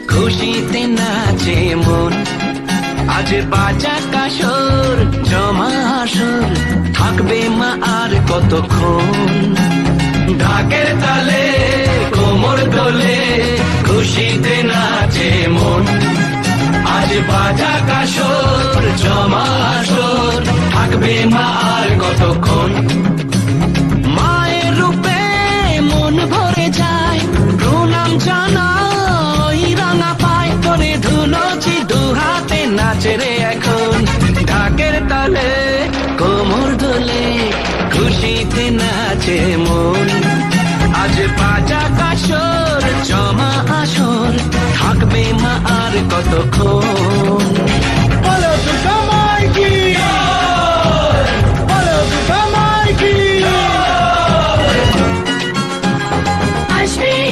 খুশিতে নাচে মন। আজ বাজা কাসর জমা আসর, থাকবে মা আর কতক্ষণ। ঢাকের তালে কোমর দোলে, খুশিতে নাচে মন। আজ বাজা কাসর জমা আসর, থাকবে মা আর কতক্ষণ। মায়ের রূপে মন ভরে যায়, প্রণাম জানাই রাঙা পায় করে ধুলোছি দু হাতে, নাচে রে এখন ঢাকের তালে কোমর দোলে, খুশিতে নাচে মন। আজ বাজা কাসর জমা আসর, থাকবে মা আর কতক্ষণ।